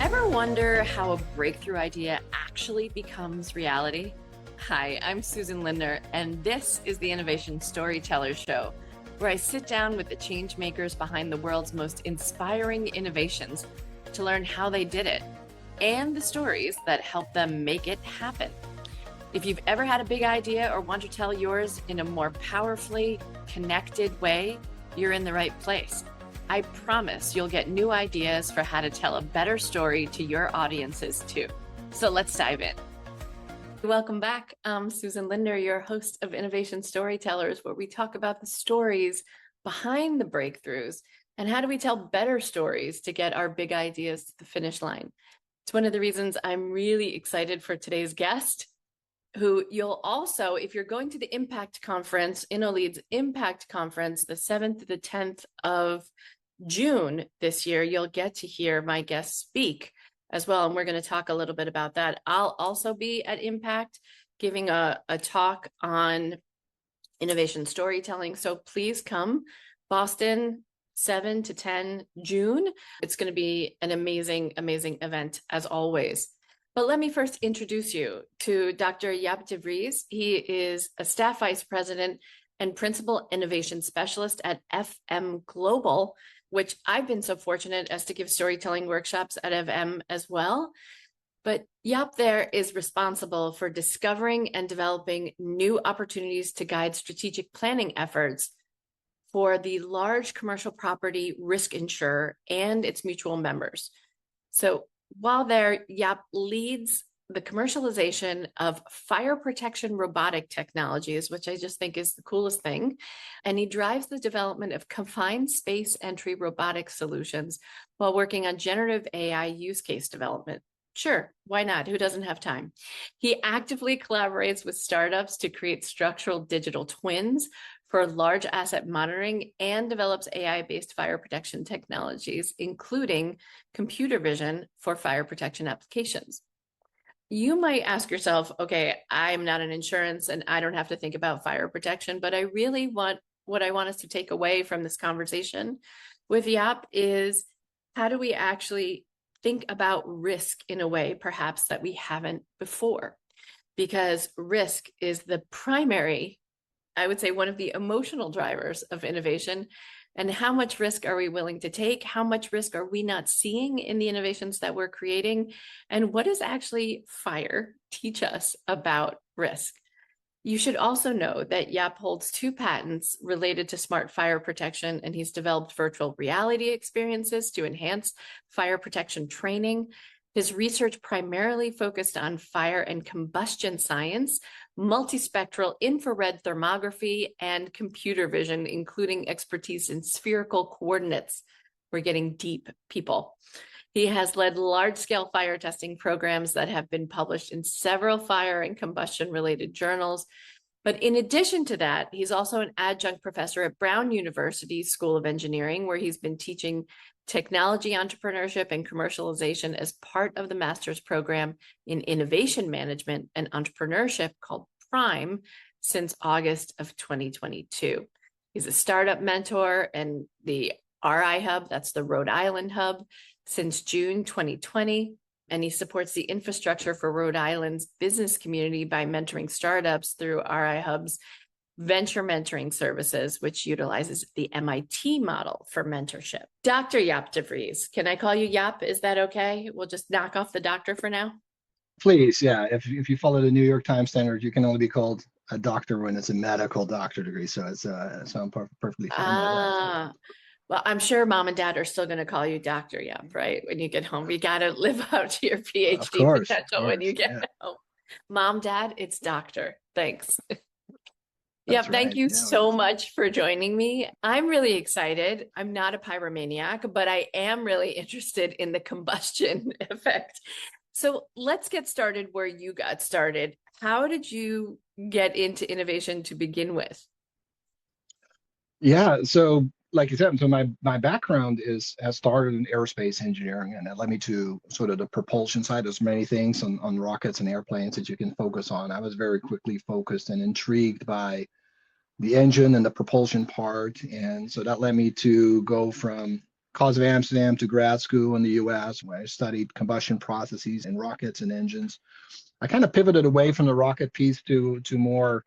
Ever wonder how a breakthrough idea actually becomes reality? Hi, I'm Susan Lindner, and this is the Innovation Storytellers Show, where I sit down with the change makers behind the world's most inspiring innovations to learn how they did it and the stories that help them make it happen. If you've ever had a big idea or want to tell yours in a more powerfully connected way, you're in the right place. I promise you'll get new ideas for how to tell a better story to your audiences too. So let's dive in. Welcome back. I'm Susan Lindner, your host of Innovation Storytellers, where we talk about the stories behind the breakthroughs and how do we tell better stories to get our big ideas to the finish line. It's one of the reasons I'm really excited for today's guest, who you'll also, if you're going to the Impact Conference, InnoLead's Impact Conference, the 7th to the 10th of June this year, you'll get to hear my guest speak as well. And we're going to talk a little bit about that. I'll also be at Impact giving a talk on innovation storytelling. So please come, Boston, 7 to 10 June. It's going to be an amazing, amazing event as always. But let me first introduce you to Dr. Jaap De Vries. He is a staff vice president and principal innovation specialist at FM Global, which I've been so fortunate as to give storytelling workshops at FM as well. But Jaap there is responsible for discovering and developing new opportunities to guide strategic planning efforts for the large commercial property risk insurer and its mutual members. So while there, Jaap leads the commercialization of fire protection robotic technologies, which I just think is the coolest thing. And he drives the development of confined space entry robotic solutions while working on generative AI use case development. Sure, why not? Who doesn't have time? He actively collaborates with startups to create structural digital twins for large asset monitoring and develops AI-based fire protection technologies, including computer vision for fire protection applications. You might ask yourself, okay, I'm not an insurance and I don't have to think about fire protection, but I really want, what I want us to take away from this conversation with Jaap is how do we actually think about risk in a way perhaps that we haven't before? Because risk is the primary, I would say, one of the emotional drivers of innovation. And how much risk are we willing to take? How much risk are we not seeing in the innovations that we're creating? And what does actually fire teach us about risk? You should also know that Jaap holds 2 patents related to smart fire protection, and he's developed virtual reality experiences to enhance fire protection training. His research primarily focused on fire and combustion science, multispectral infrared thermography, and computer vision, including expertise in spherical coordinates. We're getting deep, people. He has led large-scale fire testing programs that have been published in several fire and combustion-related journals. But in addition to that, he's also an adjunct professor at Brown University School of Engineering, where he's been teaching technology entrepreneurship and commercialization as part of the master's program in innovation management and entrepreneurship called Prime since August of 2022. He's a startup mentor and the RI Hub, that's the Rhode Island Hub, since June 2020. And he supports the infrastructure for Rhode Island's business community by mentoring startups through RI Hub's venture mentoring services, which utilizes the MIT model for mentorship. Dr. Jaap De Vries, can I call you Jaap? Is that okay? We'll just knock off the doctor for now. Please, yeah. If you follow the New York Times standard, you can only be called a doctor when it's a medical doctor degree. So it's so I'm perfectly fine with that. Well, I'm sure mom and dad are still going to call you Dr. Jaap, right? When you get home, you got to live out to your PhD potential when you get home. Mom, dad, it's doctor. Thanks. Yeah, thank you so much for joining me. I'm really excited. I'm not a pyromaniac, but I am really interested in the combustion effect. So let's get started where you got started. How did you get into innovation to begin with? Yeah, so like you said, so my background has started in aerospace engineering, and that led me to sort of the propulsion side. There's many things on rockets and airplanes that you can focus on. I was very quickly focused and intrigued by the engine and the propulsion part. And so that led me to go from College of Amsterdam to grad school in the US, where I studied combustion processes in rockets and engines. I kind of pivoted away from the rocket piece to more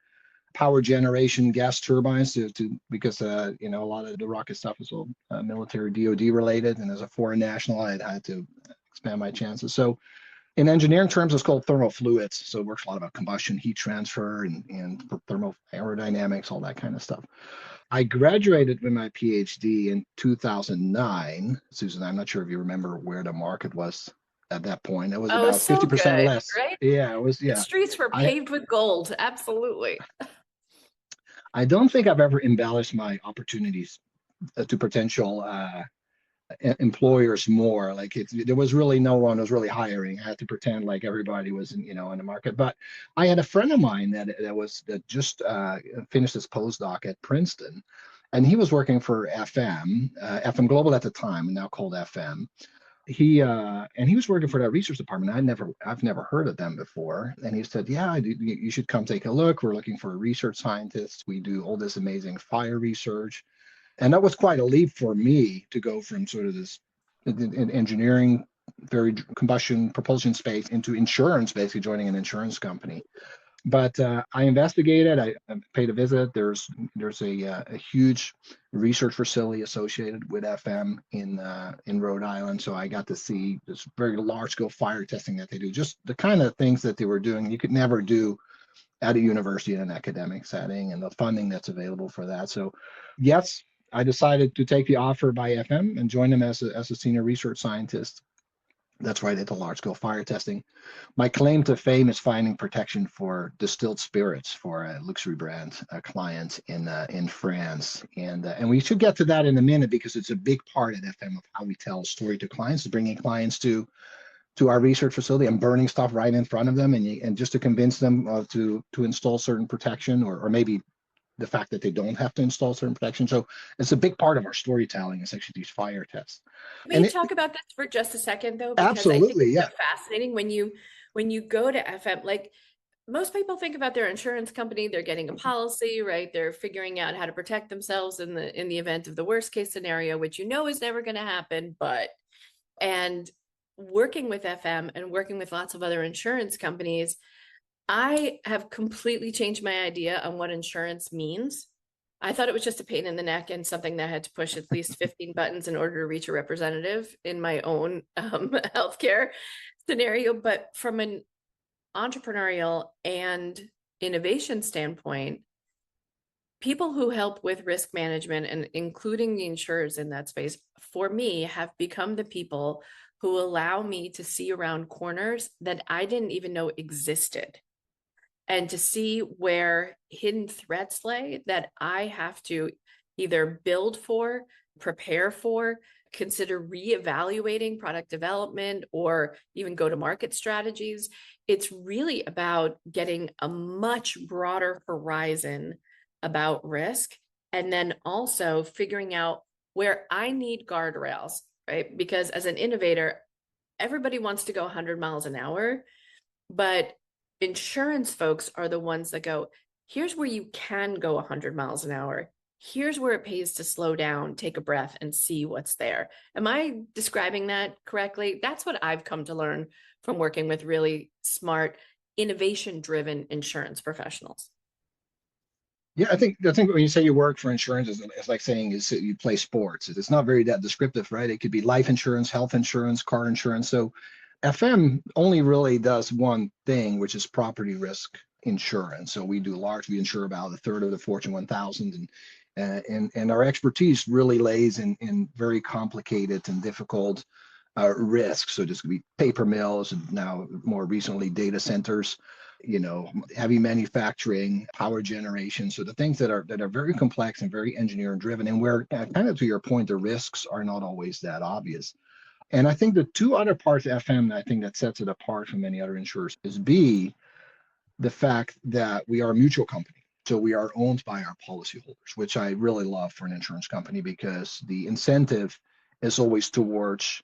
power generation gas turbines to because a lot of the rocket stuff is all military DoD related, and as a foreign national, I had to expand my chances. So in engineering terms, it's called thermal fluids. So it works a lot about combustion, heat transfer, and thermal aerodynamics, all that kind of stuff. I graduated with my PhD in 2009. Susan, I'm not sure if you remember where the market was at that point. It was Oh, about so 50% good, less. right? Yeah, it was. The Yeah, streets were I paved with gold. Absolutely. I don't think I've ever embellished my opportunities to potential employers more. Like there was really no one was really hiring. I had to pretend like everybody was in the market. But I had a friend of mine that just finished his postdoc at Princeton, and he was working for FM Global at the time, and now called FM. He was working for that research department. I've never heard of them before. And he said, "Yeah, you should come take a look. We're looking for a research scientist. We do all this amazing fire research." And that was quite a leap for me to go from sort of this in engineering, very combustion propulsion space into insurance, basically joining an insurance company. But I investigated. I paid a visit. There's a huge research facility associated with FM in Rhode Island, so I got to see this very large scale fire testing that they do. Just the kind of things that they were doing you could never do at a university in an academic setting, and the funding that's available for that. So, yes, I decided to take the offer by FM and join them as a senior research scientist. That's why I did the large scale fire testing. My claim to fame is finding protection for distilled spirits for a luxury brand client in France, and we should get to that in a minute because it's a big part at FM of how we tell a story to clients, is bringing clients to our research facility and burning stuff right in front of them, and just to convince them to install certain protection, or maybe the fact that they don't have to install certain protection. So it's a big part of our storytelling is actually these fire tests. May we talk about this for just a second, though, because I think Absolutely, it's yeah. so fascinating when you go to FM. Like, most people think about their insurance company, they're getting a policy, right? They're figuring out how to protect themselves in the event of the worst case scenario, which is never going to happen. And working with FM and working with lots of other insurance companies, I have completely changed my idea on what insurance means. I thought it was just a pain in the neck and something that I had to push at least 15 buttons in order to reach a representative in my own healthcare scenario. But from an entrepreneurial and innovation standpoint, people who help with risk management, and including the insurers in that space, for me, have become the people who allow me to see around corners that I didn't even know existed, and to see where hidden threats lay that I have to either build for, prepare for, consider reevaluating product development, or even go-to-market strategies. It's really about getting a much broader horizon about risk, and then also figuring out where I need guardrails, right? Because as an innovator, everybody wants to go 100 miles an hour, but insurance folks are the ones that go, here's where you can go 100 miles an hour. Here's where it pays to slow down, take a breath, and see what's there. Am I describing that correctly? That's what I've come to learn from working with really smart, innovation-driven insurance professionals. Yeah, I think when you say you work for insurance, it's like saying you play sports. It's not very that descriptive, right? It could be life insurance, health insurance, car insurance. So FM only really does one thing, which is property risk insurance. So we insure about a third of the Fortune 1000, and our expertise really lays in very complicated and difficult risks. So this could be paper mills, and now more recently data centers, heavy manufacturing, power generation. So the things that are very complex and very engineering driven, and where kind of to your point, the risks are not always that obvious. And I think the two other parts of FM, I think that sets it apart from many other insurers, is B, the fact that we are a mutual company. So we are owned by our policyholders, which I really love for an insurance company, because the incentive is always towards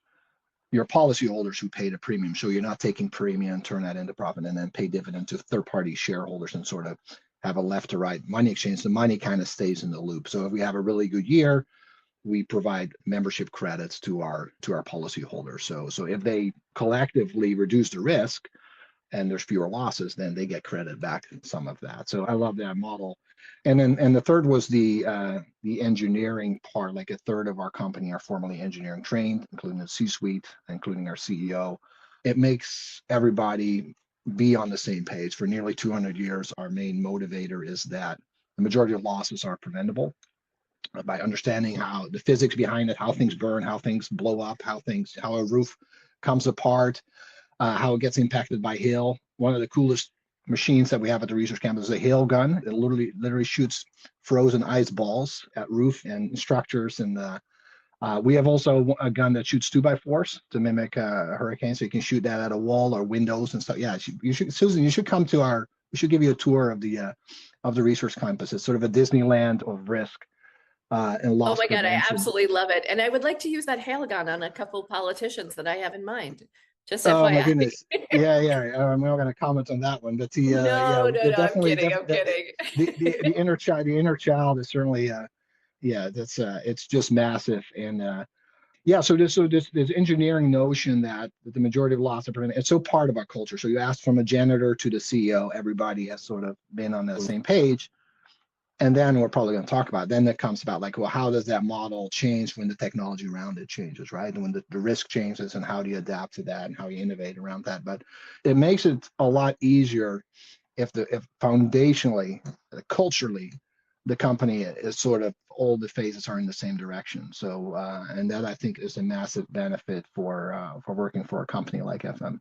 your policyholders who pay the premium. So you're not taking premium, turn that into profit, and then pay dividend to third-party shareholders and sort of have a left to right money exchange. The money kind of stays in the loop. So if we have a really good year, we provide membership credits to our policyholders. So if they collectively reduce the risk and there's fewer losses, then they get credit back some of that. So I love that model. And then the third was the engineering part. Like a third of our company are formally engineering trained, including the C-suite, including our CEO. It makes everybody be on the same page. For nearly 200 years, our main motivator is that the majority of losses are preventable by understanding how the physics behind it, how things burn, how things blow up, how a roof comes apart, how it gets impacted by hail. One of the coolest machines that we have at the research campus is a hail gun. It literally shoots frozen ice balls at roof and structures. And we have also a gun that shoots 2x4s to mimic a hurricane, so you can shoot that at a wall or windows and stuff. Yeah, you should, Susan. You should come to we should give you a tour of the research campus. It's sort of a Disneyland of risk and loss Oh my God, I prevention. absolutely love it. And I would like to use that hail gun on a couple politicians that I have in mind. Just Oh my FYI. goodness. Yeah. I'm not going to comment on that one, but No, I'm definitely, kidding. I'm kidding. the inner child is certainly, that's it's just massive. And so this engineering notion that the majority of loss are prevented, it's so part of our culture. So you asked from a janitor to the CEO, everybody has sort of been on the same page. And then we're probably going to talk about, then it comes about like, well, how does that model change when the technology around it changes, right? And when the risk changes, and how do you adapt to that and how you innovate around that? But it makes it a lot easier if foundationally, culturally, the company is sort of, all the phases are in the same direction. So, and that I think is a massive benefit for working for a company like FM.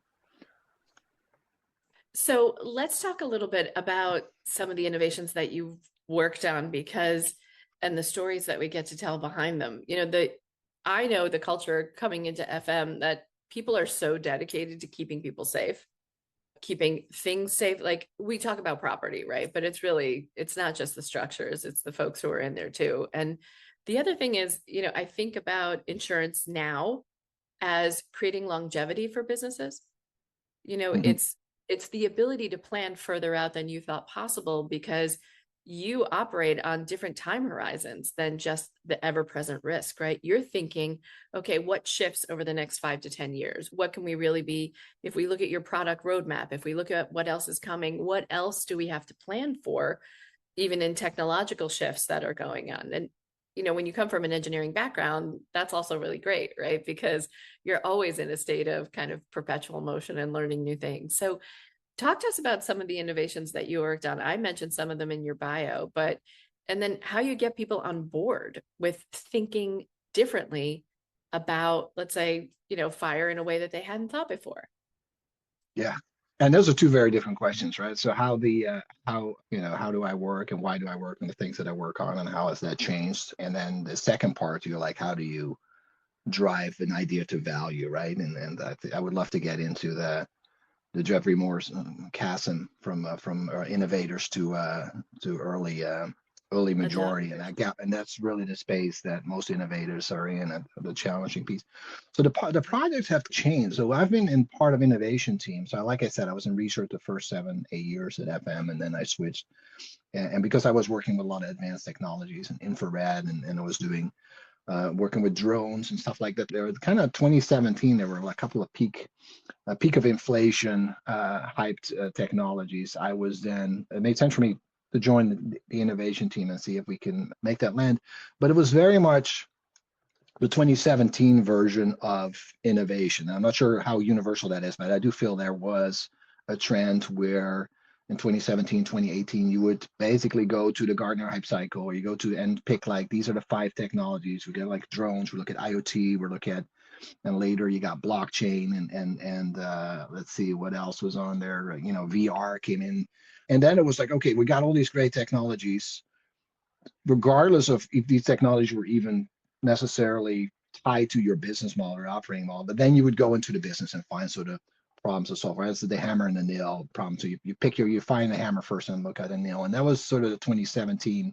So let's talk a little bit about some of the innovations that you've worked on, and the stories that we get to tell behind them. I know the culture coming into FM that people are so dedicated to keeping people safe, keeping things safe. Like, we talk about property, right? But it's not just the structures, it's the folks who are in there too. And the other thing is, I think about insurance now as creating longevity for businesses. Mhm. It's the ability to plan further out than you thought possible, because you operate on different time horizons than just the ever-present risk, right? You're thinking, okay, what shifts over the next 5 to 10 years? What can we really be, if we look at your product roadmap, if we look at what else is coming, what else do we have to plan for, even in technological shifts that are going on? And, when you come from an engineering background, that's also really great, right? Because you're always in a state of kind of perpetual motion and learning new things. So talk to us about some of the innovations that you worked on. I mentioned some of them in your bio, and then how you get people on board with thinking differently about, let's say, fire in a way that they hadn't thought before. Yeah. And those are two very different questions, right? So how do I work and why do I work on the things that I work on, and how has that changed? And then the second part, you're like, how do you drive an idea to value, right? And I would love to get into the Jeffrey Moore's chasm from innovators to early majority, and that gap, and that's really the space that most innovators are in, and the challenging piece. So the projects have changed. So I've been in part of innovation teams. So like I said, I was in research the first 7-8 years at FM, and then I switched. And because I was working with a lot of advanced technologies and infrared, and I was doing working with drones and stuff like that. There was kind of 2017. There were a couple of peak of inflation hyped technologies. It made sense for me to join the innovation team and see if we can make that land. But it was very much the 2017 version of innovation. I'm not sure how universal that is, but I do feel there was a trend where in 2017, 2018, you would basically go to the Gartner hype cycle, or you go to and pick like, these are the 5 technologies. We get like drones, we look at IoT, we look at, and later you got blockchain and let's see what else was on there. VR came in, and then it was like, okay, we got all these great technologies, regardless of if these technologies were even necessarily tied to your business model or operating model. But then you would go into the business and find sort of problems to solve. Right? That's the hammer and the nail problem. So you find the hammer first and look at the nail, and that was sort of the 2017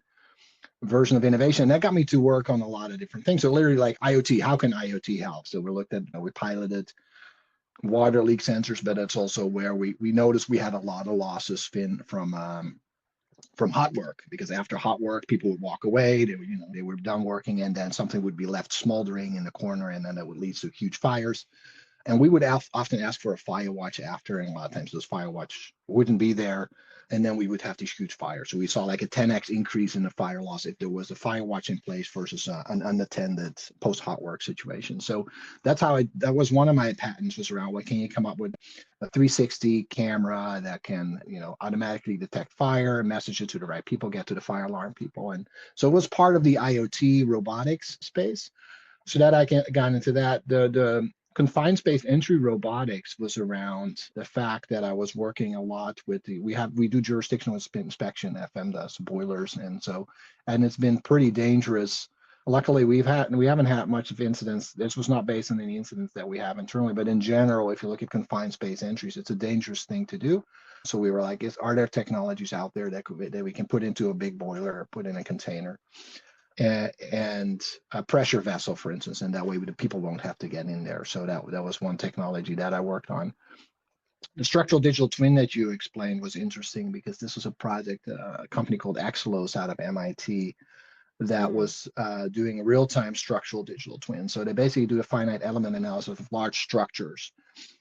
version of innovation. That got me to work on a lot of different things. So literally like IoT, how can IoT help? So we piloted water leak sensors, but it's also where we noticed we had a lot of losses from from hot work, because after hot work, people would walk away. They were, they were done working, and then something would be left smoldering in the corner, and then that would lead to huge fires. And we would often ask for a fire watch after, and a lot of times those fire watch wouldn't be there. And then we would have these huge fires. So we saw like a 10x increase in the fire loss if there was a fire watch in place versus an unattended post hot work situation. So that's how that was one of my patents, was around what can you come up with a 360 camera that can, automatically detect fire, message it to the right people, get to the fire alarm people. And so it was part of the IoT robotics space. So that I got into that. The confined space entry robotics was around the fact that I was working a lot with we do jurisdictional inspection, FM does boilers, and it's been pretty dangerous. Luckily, we haven't had much of incidents. This was not based on any incidents that we have internally, but in general, if you look at confined space entries, it's a dangerous thing to do. So we were like, are there technologies out there that we can put into a big boiler or put in a container? And a pressure vessel, for instance, and that way the people won't have to get in there. So that was one technology that I worked on. The structural digital twin that you explained was interesting, because this was a project, a company called Axelos out of MIT that was doing a real-time structural digital twin. So they basically do a finite element analysis of large structures,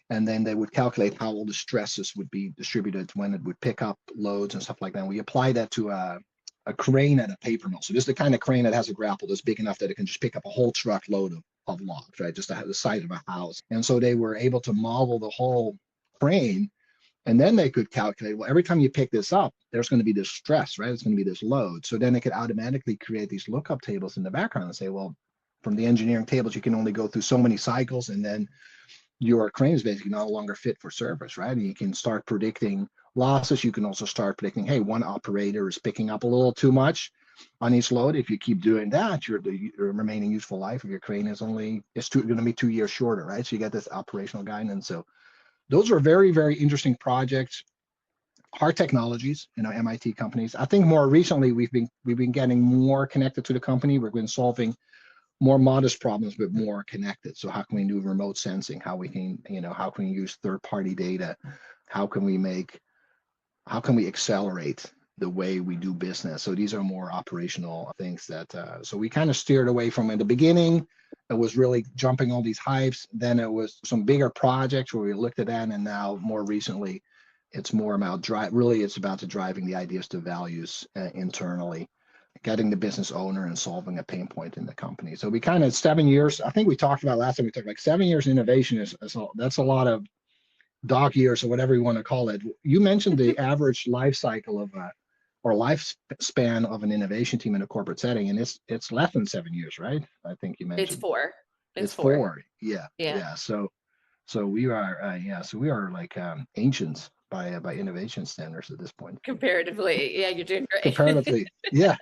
and then they would calculate how all the stresses would be distributed when it would pick up loads and stuff like that. And we apply that to a crane at a paper mill. So this is the kind of crane that has a grapple that's big enough that it can just pick up a whole truckload of logs, right? Just to have the size of a house. And so they were able to model the whole crane, and then they could calculate, well, every time you pick this up, there's going to be this stress, right? It's going to be this load. So then they could automatically create these lookup tables in the background and say, well, from the engineering tables, you can only go through so many cycles, and then your crane is basically no longer fit for service, right? And you can start predicting losses. You can also start predicting, hey, one operator is picking up a little too much on each load. If you keep doing that, your remaining useful life of your crane is going to be 2 years shorter, right? So you get this operational guidance. So those were very, very interesting projects. Hard technologies, MIT companies. I think more recently we've been getting more connected to the company. We've been solving more modest problems, but more connected. So how can we do remote sensing? How can we use third-party data? How can we accelerate the way we do business? So these are more operational things that, so we kind of steered away from. In the beginning, it was really jumping all these hypes. Then it was some bigger projects where we looked at that. And now more recently, it's more about it's about driving the ideas to values internally, getting the business owner and solving a pain point in the company. So we kind of 7 years, I think we talked about last time, we talked like 7 years innovation that's a lot of dog years or whatever you want to call it. You mentioned the average life cycle or lifespan of an innovation team in a corporate setting, and it's less than 7 years, right? I think you mentioned It's 4. It's 4. Yeah. So we are like ancients by innovation standards at this point. Comparatively, yeah, you're doing great. Comparatively, yeah.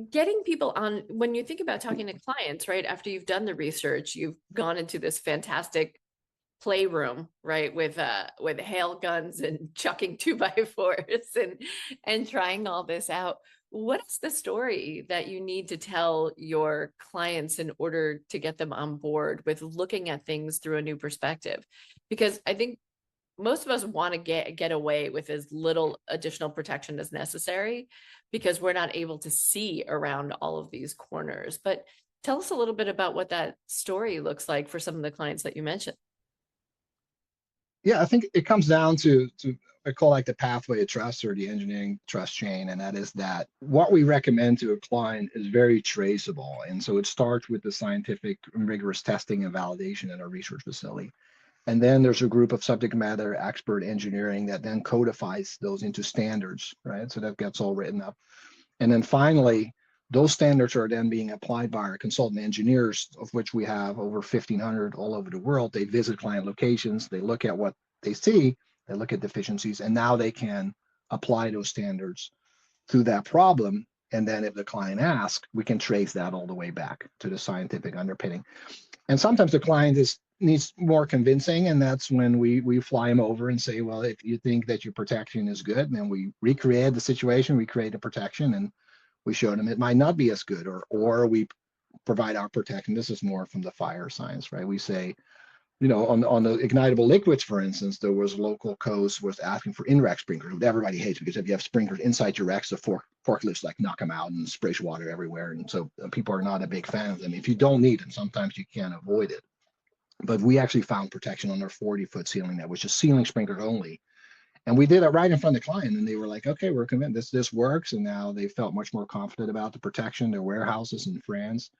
Getting people on, when you think about talking to clients, right, after you've done the research, you've gone into this fantastic playroom, right, with hail guns and chucking 2x4s and trying all this out. What is the story that you need to tell your clients in order to get them on board with looking at things through a new perspective? Because I think most of us want to get away with as little additional protection as necessary, because we're not able to see around all of these corners. But tell us a little bit about what that story looks like for some of the clients that you mentioned. Yeah, I think it comes down to I call like the pathway of trust, or the engineering trust chain. And that is that what we recommend to a client is very traceable. And so it starts with the scientific and rigorous testing and validation at our research facility. And then there's a group of subject matter expert engineering that then codifies those into standards, right? So that gets all written up. And then finally, those standards are then being applied by our consultant engineers, of which we have over 1,500 all over the world. They visit client locations, they look at what they see, they look at deficiencies, and now they can apply those standards to that problem. And then if the client asks, we can trace that all the way back to the scientific underpinning. And sometimes the client needs more convincing, and that's when we fly them over and say, well, if you think that your protection is good, then we recreate the situation, we create a protection, and we show them it might not be as good, or we provide our protection. This is more from the fire science, right? We say, on the ignitable liquids, for instance, there was local coast was asking for in-rack sprinklers, which everybody hates because if you have sprinklers inside your racks, the forklifts like knock them out and sprays water everywhere. And so people are not a big fan of them. If you don't need them, sometimes you can't avoid it. But we actually found protection on their 40-foot ceiling that was just ceiling sprinklers only. And we did it right in front of the client, and they were like, okay, we're convinced this works. And now they felt much more confident about the protection, their warehouses in France.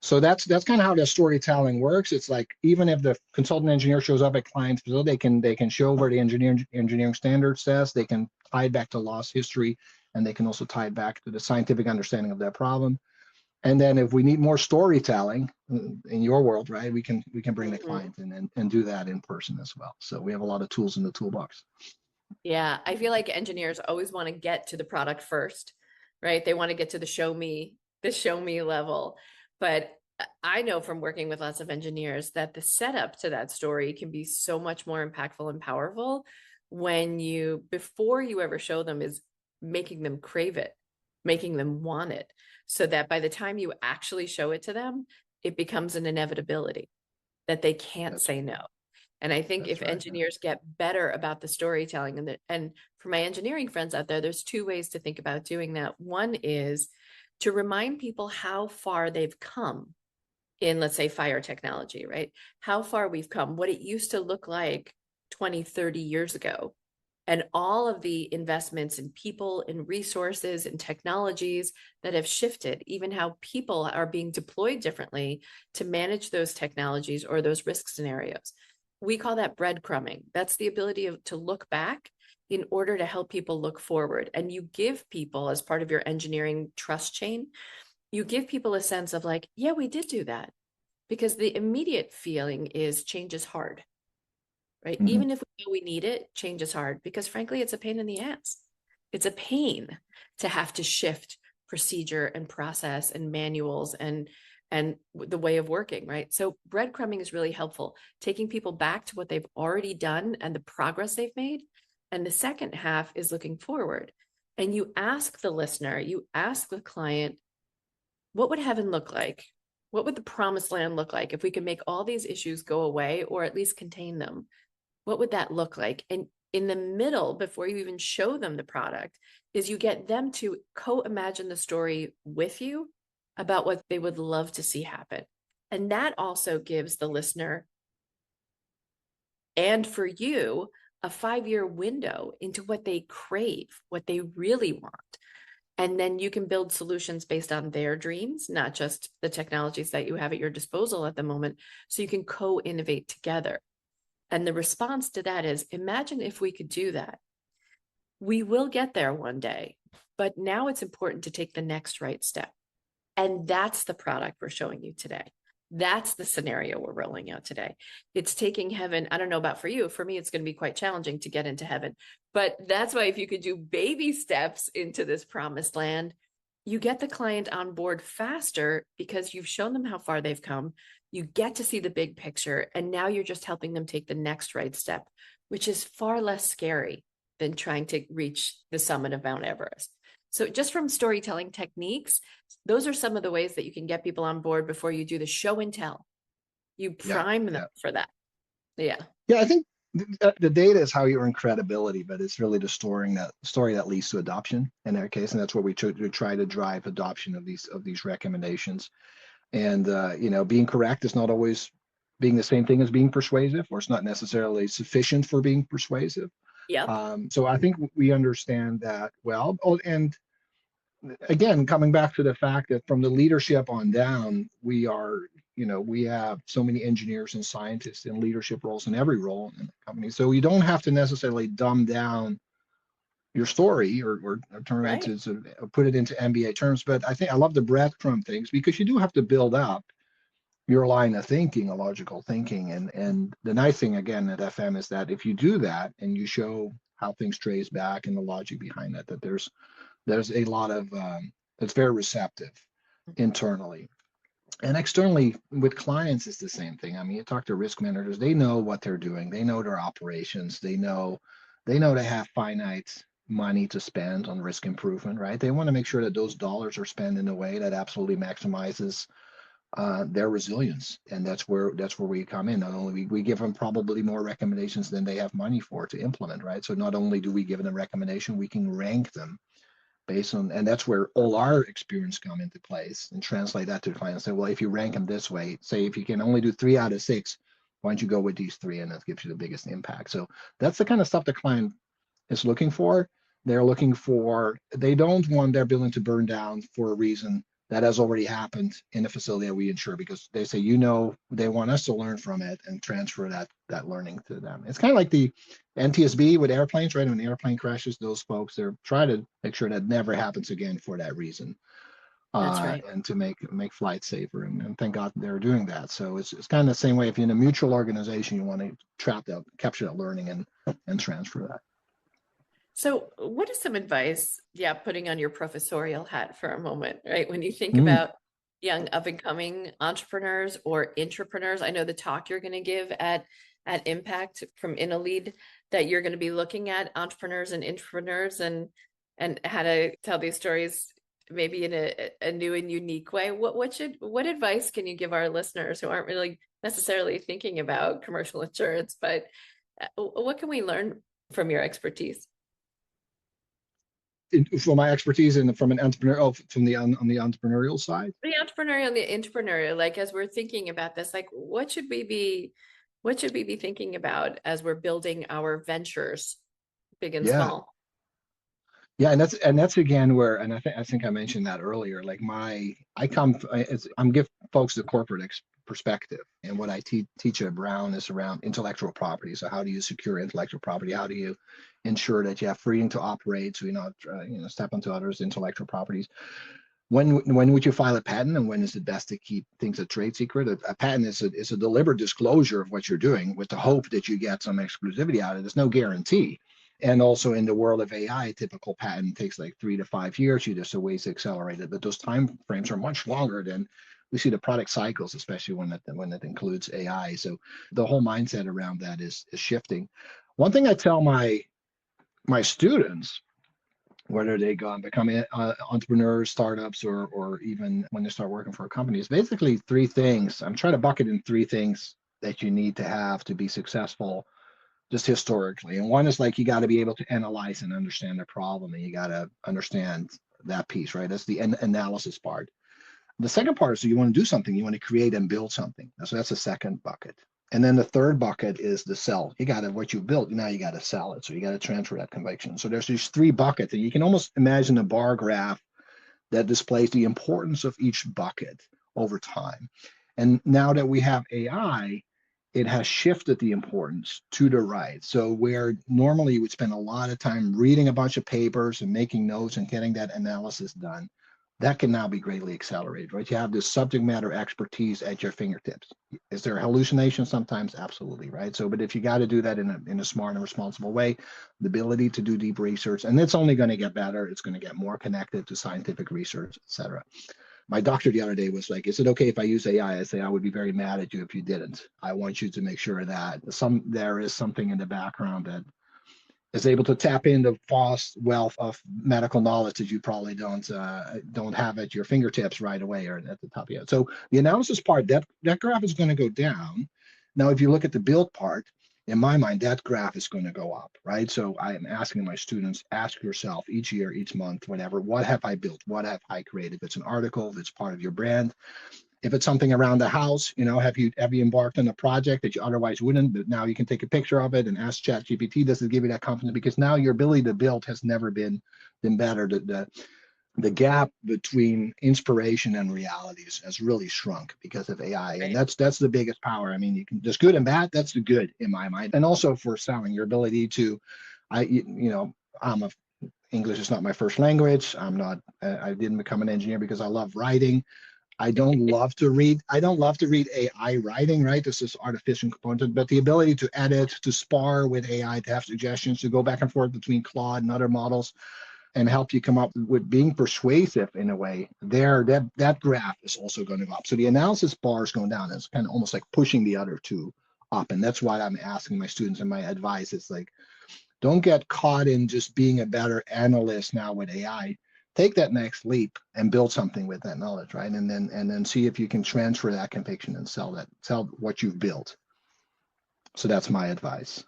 So that's kind of how the storytelling works. It's like even if the consultant engineer shows up at client's facility, they can show where the engineering standard says, they can tie it back to loss history, and they can also tie it back to the scientific understanding of that problem. And then if we need more storytelling in your world, right, we can bring the client in and do that in person as well. So we have a lot of tools in the toolbox. Yeah, I feel like engineers always want to get to the product first, right? They want to get to the show me level. But I know from working with lots of engineers that the setup to that story can be so much more impactful and powerful when before you ever show them, is making them crave it, making them want it, so that by the time you actually show it to them, it becomes an inevitability that they can't say no. And I think if engineers get better about the storytelling, and for my engineering friends out there, there's two ways to think about doing that. One is to remind people how far they've come in, let's say, fire technology, right? How far we've come, what it used to look like 20, 30 years ago, and all of the investments in people, in resources, and technologies that have shifted, even how people are being deployed differently to manage those technologies or those risk scenarios. We call that breadcrumbing. That's the ability to look back in order to help people look forward. And you give people, as part of your engineering trust chain, you give people a sense of like, yeah, we did do that. Because the immediate feeling is change is hard, right? Mm-hmm. Even if we know we need it, change is hard because frankly, it's a pain in the ass. It's a pain to have to shift procedure and process and manuals and the way of working, right? So breadcrumbing is really helpful, taking people back to what they've already done and the progress they've made. And the second half is looking forward. And you ask the listener, you ask the client, what would heaven look like? What would the promised land look like if we could make all these issues go away or at least contain them? What would that look like? And in the middle, before you even show them the product, is you get them to co-imagine the story with you about what they would love to see happen. And that also gives the listener and for you a 5-year window into what they crave, what they really want. And then you can build solutions based on their dreams, not just the technologies that you have at your disposal at the moment. So you can co-innovate together. And the response to that is, imagine if we could do that. We will get there one day, but now it's important to take the next right step. And that's the product we're showing you today. That's the scenario we're rolling out today. It's taking heaven. I don't know about for you. For me, it's going to be quite challenging to get into heaven. But that's why if you could do baby steps into this promised land, you get the client on board faster because you've shown them how far they've come. You get to see the big picture. And now you're just helping them take the next right step, which is far less scary than trying to reach the summit of Mount Everest. So just from storytelling techniques, those are some of the ways that you can get people on board before you do the show and tell. You prime them for that. Yeah. Yeah, I think the data is how you earn credibility, but it's really the story that leads to adoption in our case, and that's what we try to drive adoption of these recommendations. And being correct is not always being the same thing as being persuasive, or it's not necessarily sufficient for being persuasive. Yeah. So I think we understand that well. Oh, and again, coming back to the fact that from the leadership on down, we have so many engineers and scientists in leadership roles in every role in the company. So you don't have to necessarily dumb down your story or turn it into put it into MBA terms. But I think I love the breadcrumb things because you do have to build up your line of thinking, a logical thinking. And the nice thing again at FM is that if you do that and you show how things trace back and the logic behind that there's a lot of it's very receptive internally. And externally with clients, it's the same thing. I mean, you talk to risk managers, they know what they're doing, they know their operations, they know they have finite money to spend on risk improvement, right? They want to make sure that those dollars are spent in a way that absolutely maximizes their resilience. And that's where we come in. Not only we give them probably more recommendations than they have money for to implement, right? So not only do we give them a recommendation, we can rank them based on, and that's where all our experience come into place, and translate that to the client and say, well, if you rank them this way, say if you can only do 3 out of 6, why don't you go with these 3, and that gives you the biggest impact. So that's the kind of stuff the client is looking for. They're looking for, they don't want their building to burn down for a reason that has already happened in a facility that we insure, because they say, they want us to learn from it and transfer that learning to them. It's kind of like the NTSB with airplanes, right? When the airplane crashes, those folks, they're trying to make sure that never happens again for that reason. That's right. And to make flights safer, and thank God they're doing that. So it's kind of the same way. If you're in a mutual organization, you want to capture that learning and transfer that. So, what is some advice, putting on your professorial hat for a moment, right? When you think about young up and coming entrepreneurs or intrapreneurs, I know the talk you're going to give at Impact from InnoLead, that you're going to be looking at entrepreneurs and intrapreneurs and how to tell these stories maybe in a new and unique way. What advice can you give our listeners who aren't really necessarily thinking about commercial insurance, but what can we learn from your expertise? For my expertise and from an entrepreneur, on the entrepreneurial side, the entrepreneurial and the entrepreneurial, like, as we're thinking about this, like, what should we be thinking about as we're building our ventures, big and small? Yeah, and that's again where, and I think I mentioned that earlier. Like I'm give folks the corporate perspective, and what I teach at Brown is around intellectual property. So how do you secure intellectual property? How do you ensure that you have freedom to operate, so you're not step onto others' intellectual properties? When would you file a patent, and when is it best to keep things a trade secret? A patent is a deliberate disclosure of what you're doing with the hope that you get some exclusivity out of it. There's no guarantee. And also in the world of AI, a typical patent takes like 3 to 5 years. You just ways to accelerate it, but those time frames are much longer than we see the product cycles, especially when it includes AI. So the whole mindset around that is shifting. One thing I tell my students, whether they go and become entrepreneurs, startups, or even when they start working for a company, is basically 3 things. I'm trying to bucket in 3 things that you need to have to be successful, just historically. And one is like, you got to be able to analyze and understand the problem, and you got to understand that piece, right? That's the analysis part. The second part is, so you want to do something, you want to create and build something. So that's the second bucket. And then the third bucket is the sell. You got to, what you built, now you got to sell it. So you got to transfer that conviction. So there's these 3 buckets, and you can almost imagine a bar graph that displays the importance of each bucket over time. And now that we have AI, it has shifted the importance to the right. So where normally you would spend a lot of time reading a bunch of papers and making notes and getting that analysis done, that can now be greatly accelerated, right? You have this subject matter expertise at your fingertips. Is there a hallucination sometimes? Absolutely, right? So, but if you got to do that in a smart and responsible way, the ability to do deep research, and it's only going to get better. It's going to get more connected to scientific research, et cetera. My doctor the other day was like, is it okay if I use AI? I say, I would be very mad at you if you didn't. I want you to make sure that there is something in the background that is able to tap into vast wealth of medical knowledge that you probably don't have at your fingertips right away or at the top of your head. So the analysis part, that graph is going to go down. Now, if you look at the build part, in my mind, that graph is going to go up, right? So I am asking my students, ask yourself each year, each month, whatever, what have I built? What have I created? If it's an article, if it's part of your brand, if it's something around the house, have you embarked on a project that you otherwise wouldn't, but now you can take a picture of it and ask ChatGPT, does it give you that confidence? Because now your ability to build has never been better. The gap between inspiration and realities has really shrunk because of AI. And that's the biggest power. I mean, you can, there's good and bad. That's the good in my mind. And also for selling, your ability to, English is not my first language. I didn't become an engineer because I love writing. I don't love to read AI writing, right? This is artificial component, but the ability to edit, to spar with AI, to have suggestions, to go back and forth between Claude and other models, and help you come up with being persuasive in a way, that graph is also going to go up. So the analysis bar is going down. It's kind of almost like pushing the other 2 up. And that's why I'm asking my students, and my advice is like, don't get caught in just being a better analyst now with AI. take that next leap and build something with that knowledge, right? And then see if you can transfer that conviction and sell what you've built. So that's my advice.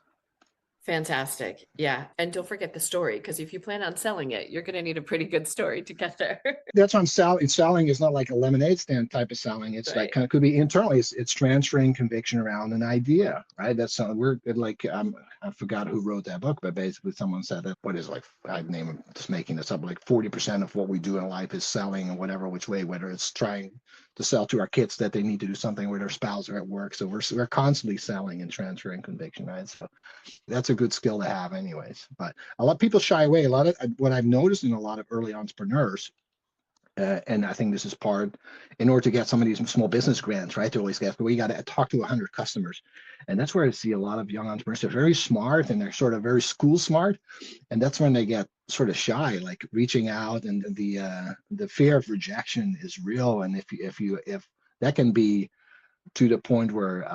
Fantastic. Yeah. And don't forget the story, because if you plan on selling it, you're going to need a pretty good story to get there. That's what I'm selling. Selling is not like a lemonade stand type of selling. It's Right. like kind of could be internally. It's transferring conviction around an idea, right? That's something we're like. I forgot who wrote that book, but basically someone said that what is like I name it, just making this up. Like 40% of what we do in life is selling in whatever which way, whether it's trying to sell to our kids that they need to do something with their spouse or at work. So we're constantly selling and transferring conviction, right? So that's a good skill to have anyways, but a lot of people shy away. A lot of what I've noticed in a lot of early entrepreneurs, and I think this is part, in order to get some of these small business grants, right? They always ask, well, you got to talk to 100 customers. And that's where I see a lot of young entrepreneurs. They're very smart and they're sort of very school smart. And that's when they get sort of shy, like reaching out, and the fear of rejection is real. And if that can be to the point where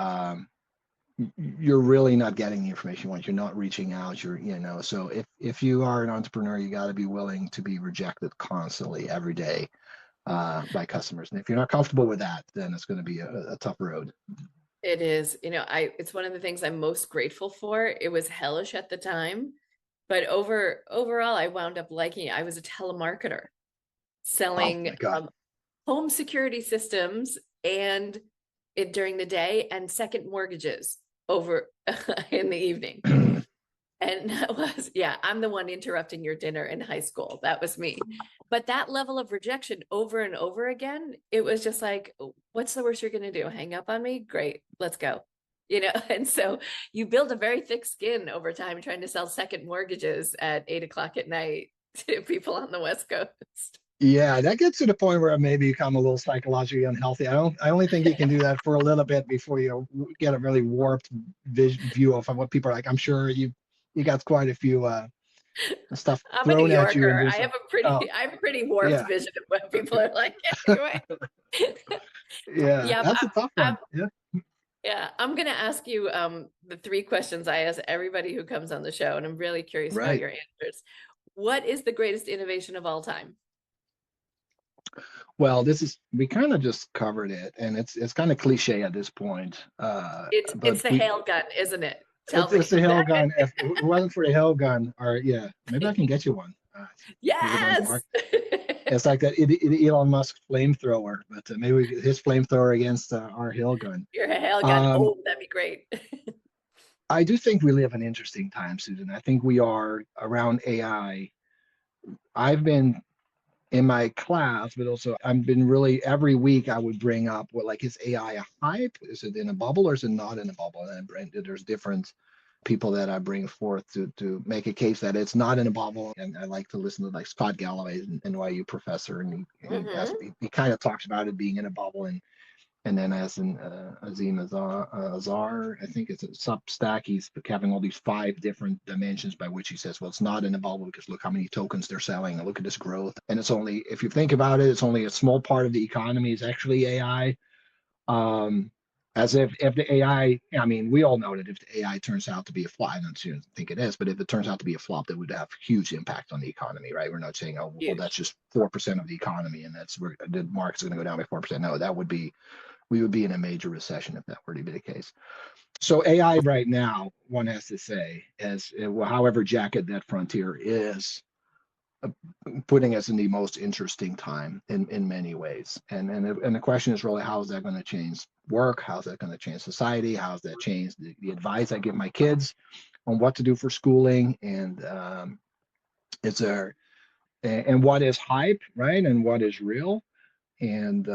you're really not getting the information you want, you're not reaching out, so if you are an entrepreneur, you got to be willing to be rejected constantly every day by customers. And if you're not comfortable with that, then it's going to be a tough road. It is, it's one of the things I'm most grateful for. It was hellish at the time, but overall, I wound up liking it. I was a telemarketer selling home security systems and during the day, and second mortgages over in the evening. And that was, I'm the one interrupting your dinner in high school. That was me. But that level of rejection over and over again, it was just like, what's the worst you're going to do? Hang up on me? Great, let's go. And so you build a very thick skin over time trying to sell second mortgages at 8 o'clock at night to people on the West Coast. Yeah, that gets to the point where it may become a little psychologically unhealthy. I only think you can do that for a little bit before you get a really warped view of what people are like. I'm sure you got quite a few stuff I'm thrown a New at you. Yorker. I have a pretty warped vision of what people are like anyway. Yeah, that's a tough one. Yeah, I'm going to ask you the 3 questions I ask everybody who comes on the show, and I'm really curious about your answers. What is the greatest innovation of all time? Well, we kind of just covered it, and it's kind of cliche at this point. It's the hail gun, isn't it? It's the hail gun. If it wasn't for the hail gun, maybe I can get you one. Yes. It's like that Elon Musk flamethrower, but maybe his flamethrower against our hail gun. Your hail gun. That'd be great. I do think we live in interesting times, Susan. I think we are around AI. I've been in my class, but also I've been really every week I would bring up is AI a hype? Is it in a bubble or is it not in a bubble? And there's different people that I bring forth to make a case that it's not in a bubble. And I like to listen to like Scott Galloway, an NYU professor, and he kind of talks about it being in a bubble. And then as in Azim Azar, I think it's a Substack, he's having all these 5 different dimensions by which he says, well, it's not in a bubble because look how many tokens they're selling and look at this growth. And it's only, if you think about it, it's only a small part of the economy is actually AI. As if the AI, I mean, we all know that if the AI turns out to be a flop, I don't think it is, but if it turns out to be a flop, that would have huge impact on the economy, right? We're not saying, oh, well, that's just 4% of the economy and that's where the market's going to go down by 4%. No, we would be in a major recession if that were to be the case. So AI right now, one has to say, as however jagged that frontier is, putting us in the most interesting time in many ways. And the question is really, how is that going to change work? How's that going to change society? How's that change the advice I give my kids on what to do for schooling? And and what is hype, right? And what is real? And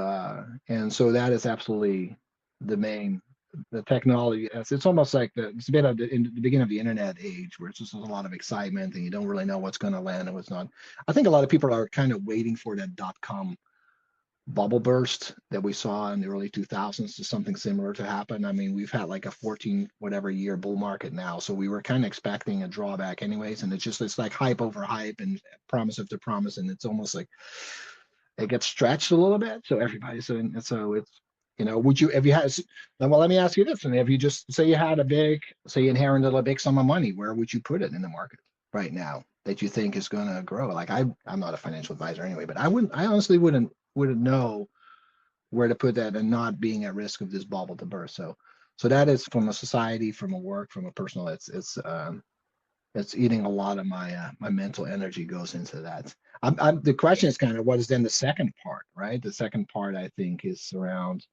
so that is absolutely the technology. It's almost like it's a bit of in the beginning of the internet age where it's just a lot of excitement and you don't really know what's going to land and what's not. I think a lot of people are kind of waiting for that .com bubble burst that we saw in the early 2000s to something similar to happen. I mean, we've had like a 14 whatever year bull market now, so we were kind of expecting a drawback anyways, and it's like hype over hype and promise after promise, and it's almost like it gets stretched a little bit. So everybody's so it's, would you, if you had, well, let me ask you this. And if you just say you had you inherited a big sum of money, where would you put it in the market right now? that you think is going to grow? Like I'm not a financial advisor anyway, but I honestly wouldn't know where to put that and not being at risk of this bubble to burst. So that is from a society, from a work, from a personal, it's eating a lot of my mental energy goes into that. The question is kind of what is then the second part, right? The second part I think is around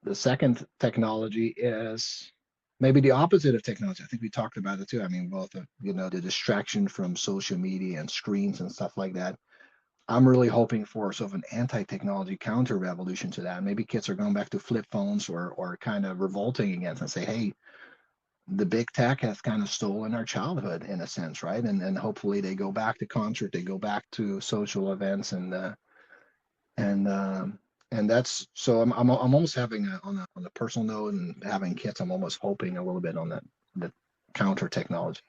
the second technology is maybe the opposite of technology. I think we talked about it too. I mean, both the distraction from social media and screens and stuff like that. I'm really hoping for sort of an anti-technology counter revolution to that. Maybe kids are going back to flip phones or kind of revolting against and say, hey, the big tech has kind of stolen our childhood in a sense, right? And hopefully they go back to concert, they go back to social events and and that's so I'm almost having on a personal note and having kids, I'm almost hoping a little bit on the counter technology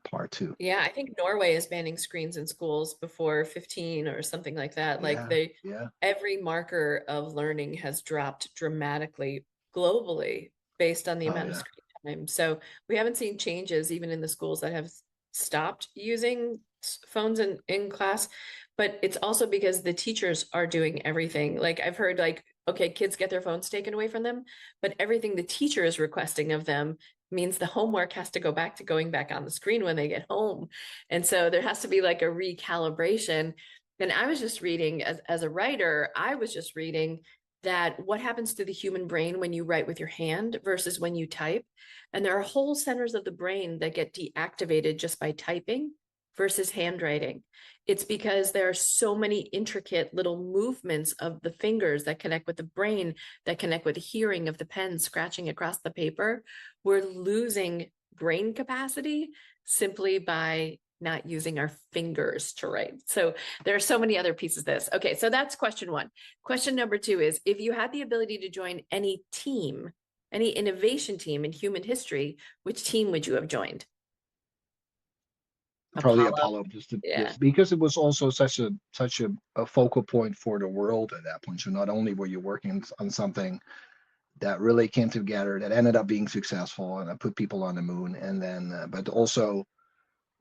part too. Yeah, I think Norway is banning screens in schools before 15 or something like that. Like Yeah, yeah. every marker of learning has dropped dramatically globally based on the Oh amount of yeah. screen time. So we haven't seen changes even in the schools that have stopped using phones in class, but it's also because the teachers are doing everything. Like I've heard like, okay, kids get their phones taken away from them, but everything the teacher is requesting of them means the homework has to go back to going back on the screen when they get home. And so there has to be like a recalibration. And I was just reading as a writer, I was just reading that what happens to the human brain when you write with your hand versus when you type. And there are whole centers of the brain that get deactivated just by typing versus handwriting. It's because there are so many intricate little movements of the fingers that connect with the brain, that connect with the hearing of the pen scratching across the paper. We're losing brain capacity simply by not using our fingers to write. So there are so many other pieces of this. Okay, so that's question one. Question number two is, if you had the ability to join any team, any innovation team in human history, which team would you have joined? Probably Apollo. Apollo, Yeah. just because it was also such a focal point for the world at that point. So not only were you working on something that really came together that ended up being successful and put people on the moon, and then but also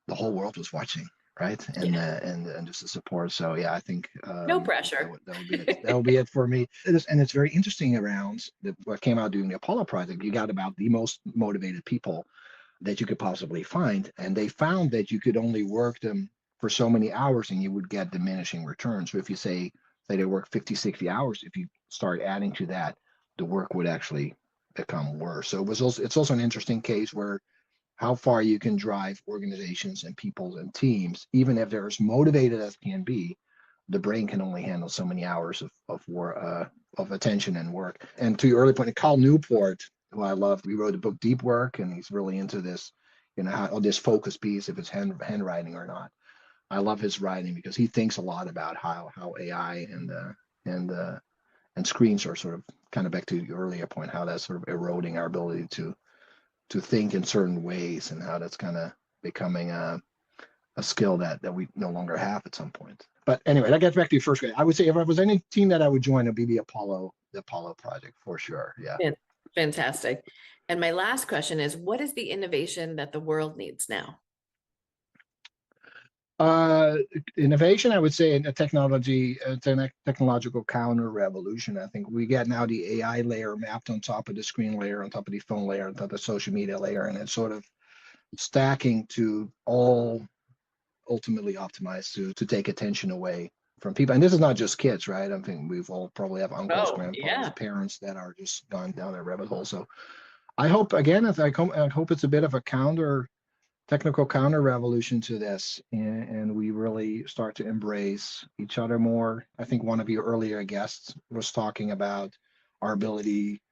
the whole world was watching, right? Yeah. And just the support. So yeah, I think No pressure. that would be it. That would be it for me. And it's very interesting around what came out during the Apollo project. You got about the most motivated people that you could possibly find. And they found that you could only work them for so many hours and you would get diminishing returns. So if you say they work 50, 60 hours, if you start adding to that, the work would actually become worse. So it's also an interesting case where how far you can drive organizations and people and teams, even if they're as motivated as can be, the brain can only handle so many hours of attention and work. And to your earlier point, Cal Newport, who I love, we wrote the book Deep Work, and he's really into this, how this focus piece, if it's handwriting or not. I love his writing because he thinks a lot about how AI and and screens are sort of kind of back to your earlier point, how that's sort of eroding our ability to think in certain ways and how that's kind of becoming a skill that we no longer have at some point. But anyway, that gets back to your first grade. I would say if I was any team that I would join, it'd be the Apollo project for sure. Yeah. Yeah. Fantastic. And my last question is, what is the innovation that the world needs now? Uh, Innovation, I would say a technological counter revolution. I think we get now the AI layer mapped on top of the screen layer, on top of the phone layer, on top of the social media layer, and it's sort of stacking to all ultimately optimized to take attention away from people. And this is not just kids, right? I think we've all probably have uncles, Oh, grandpas, yeah. parents that are just gone down that rabbit hole. So I hope again, I hope it's a bit of a technical counter revolution to this, and we really start to embrace each other more. I think one of your earlier guests was talking about our ability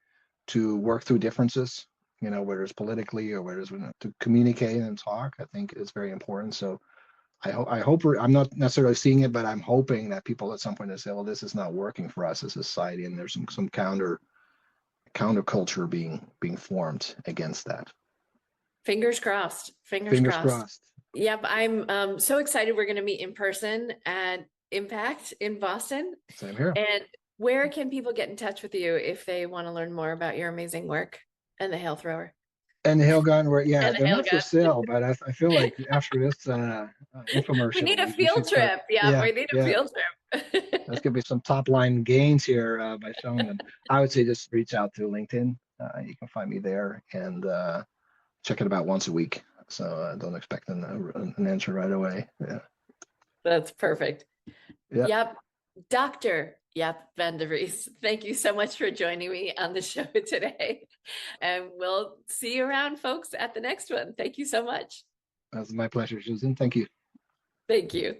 to work through differences, whether it's politically or whether it's to communicate and talk. I think it's very important. So I'm not necessarily seeing it, but I'm hoping that people at some point they say, well, this is not working for us as a society, and there's some counterculture being formed against that. Fingers crossed. Fingers Fingers crossed. crossed. Yep. I'm so excited we're going to meet in person at Impact in Boston. Same here. And where can people get in touch with you if they want to learn more about your amazing work and the Hail Thrower? And the Hail Gun, where yeah, And the they're Hail not for Gun. sale, but I feel like after this infomercial, We need a we field should start. trip. Yeah, Yeah, we need a yeah. field trip. There's gonna be some top line gains here by showing them. I would say just reach out to LinkedIn. You can find me there and check it about once a week. So don't expect an answer right away. Yeah. That's perfect. Yeah. Yep. Dr. Jaap De Vries, thank you so much for joining me on the show today. And we'll see you around, folks, at the next one. Thank you so much. That's my pleasure, Susan. Thank you. Thank you.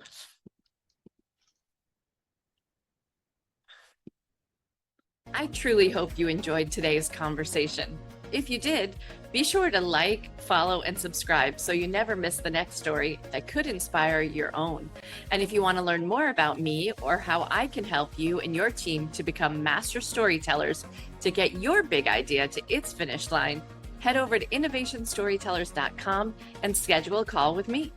I truly hope you enjoyed today's conversation. If you did, be sure to like, follow, and subscribe so you never miss the next story that could inspire your own. And if you want to learn more about me or how I can help you and your team to become master storytellers to get your big idea to its finish line, head over to innovationstorytellers.com and schedule a call with me.